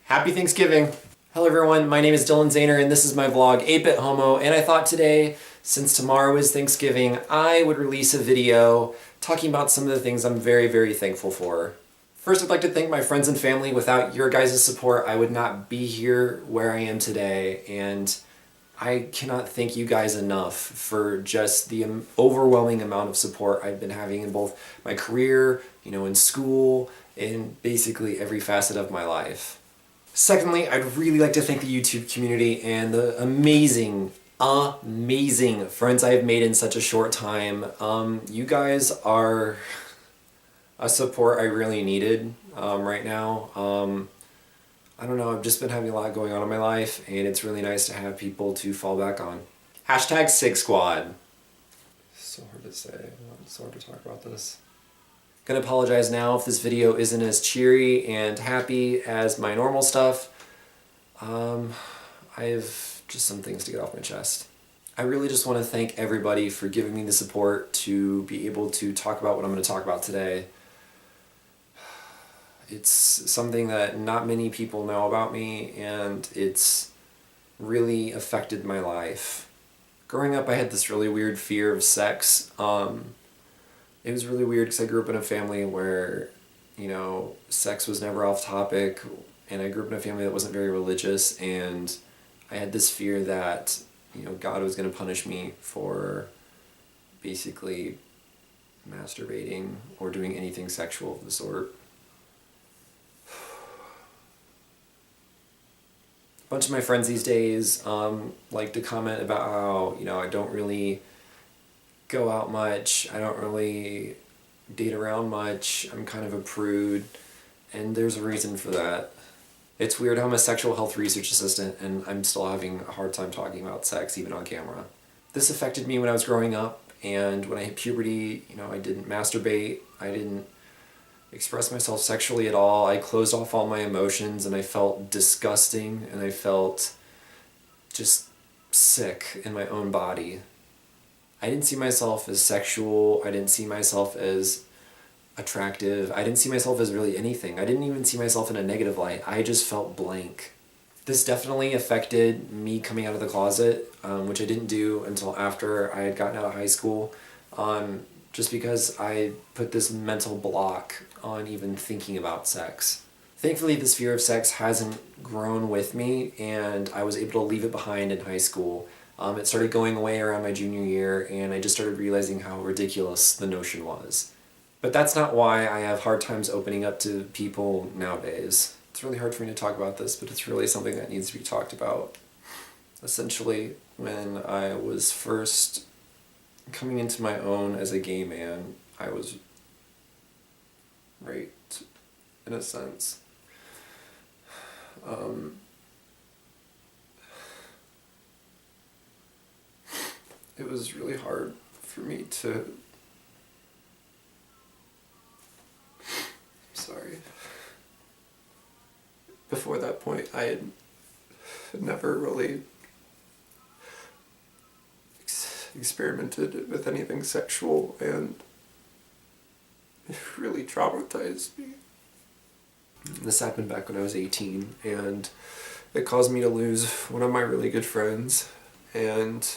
Happy Thanksgiving! Hello everyone, my name is Dylan Zahner and this is my vlog 8-Bit Homo, and I thought today, since tomorrow is Thanksgiving, I would release a video talking about some of the things I'm very thankful for. First, I'd like to thank my friends and family. Without your guys' support, I would not be here where I am today, and I cannot thank you guys enough for just the overwhelming amount of support I've been having in both my career, in school, in basically every facet of my life. Secondly, I'd really like to thank the YouTube community and the amazing friends I have made in such a short time. You guys are a support I really needed right now. I don't know, I've just been having a lot going on in my life, and it's really nice to have people to fall back on. Hashtag Sig Squad. So hard to say, it's so hard to talk about this. Gonna apologize now if this video isn't as cheery and happy as my normal stuff. I have just some things to get off my chest. I really just want to thank everybody for giving me the support to be able to talk about what I'm going to talk about today. It's something that not many people know about me, and it's really affected my life. Growing up, I had this really weird fear of sex. It was really weird because I grew up in a family where, sex was never off topic, and I grew up in a family that wasn't very religious, and I had this fear that, God was going to punish me for basically masturbating or doing anything sexual of the sort. A bunch of my friends these days like to comment about how, I don't really go out much, I don't really date around much, I'm kind of a prude, and there's a reason for that. It's weird how I'm a sexual health research assistant and I'm still having a hard time talking about sex even on camera. This affected me when I was growing up, and when I hit puberty, I didn't masturbate, I didn't express myself sexually at all, I closed off all my emotions, and I felt disgusting, and I felt just sick in my own body. I didn't see myself as sexual, I didn't see myself as attractive, I didn't see myself as really anything. I didn't even see myself in a negative light. I just felt blank. This definitely affected me coming out of the closet, which I didn't do until after I had gotten out of high school, just because I put this mental block on even thinking about sex. Thankfully, this fear of sex hasn't grown with me, and I was able to leave it behind in high school. It started going away around my junior year, and I just started realizing how ridiculous the notion was. But that's not why I have hard times opening up to people nowadays. It's really hard for me to talk about this, but it's really something that needs to be talked about. Essentially, when I was first coming into my own as a gay man, I was raped, in a sense. It was really hard for me to... Sorry. Before that point, I had never really experimented with anything sexual, and it really traumatized me. This happened back when I was 18, and it caused me to lose one of my really good friends, and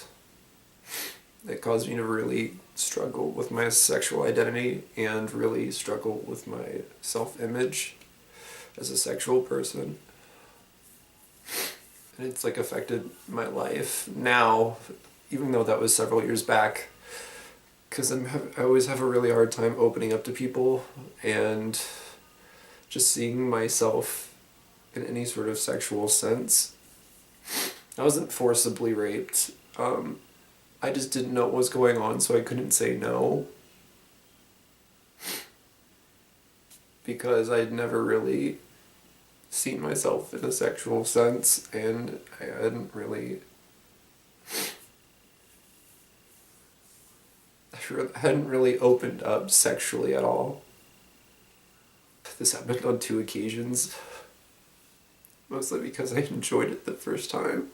it caused me to really struggle with my sexual identity and really struggle with my self-image as a sexual person. And it's affected my life now, even though that was several years back, because I always have a really hard time opening up to people and just seeing myself in any sort of sexual sense. I wasn't forcibly raped. I just didn't know what was going on, so I couldn't say no. Because I'd never really seen myself in a sexual sense, and I hadn't really opened up sexually at all. This happened on 2 occasions, mostly because I enjoyed it the first time.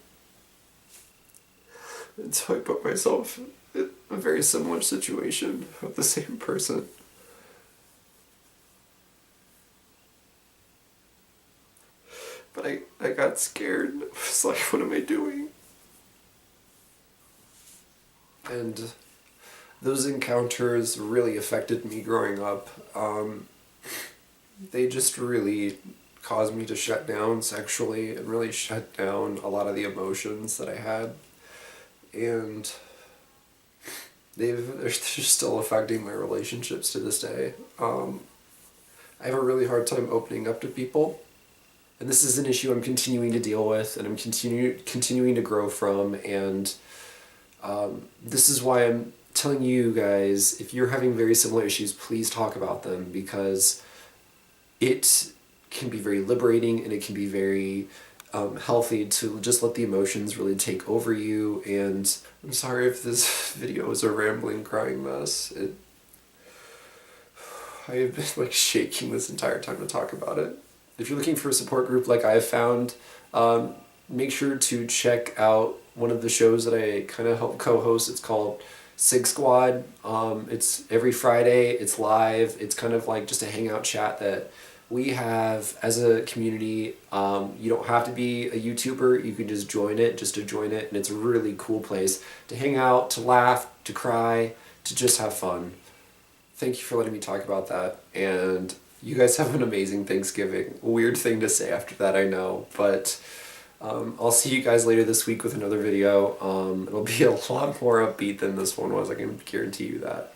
And so I put myself in a very similar situation with the same person. I got scared. I was like, what am I doing? And those encounters really affected me growing up. They just really caused me to shut down sexually and really shut down a lot of the emotions that I had. And they're still affecting my relationships to this day. I have a really hard time opening up to people. And this is an issue I'm continuing to deal with and I'm continuing to grow from. And this is why I'm telling you guys, if you're having very similar issues, please talk about them, because it can be very liberating and it can be very healthy to just let the emotions really take over you. And I'm sorry if this video is a rambling, crying mess. I have been like shaking this entire time to talk about it. If you're looking for a support group like I've found, make sure to check out one of the shows that I kind of help co-host. It's called Sig Squad. It's every Friday. It's live. It's kind of like just a hangout chat that we have as a community. You don't have to be a YouTuber. You can just join it, just to join it. And it's a really cool place to hang out, to laugh, to cry, to just have fun. Thank you for letting me talk about that. And you guys have an amazing Thanksgiving. Weird thing to say after that, I know. But I'll see you guys later this week with another video. It'll be a lot more upbeat than this one was. I can guarantee you that.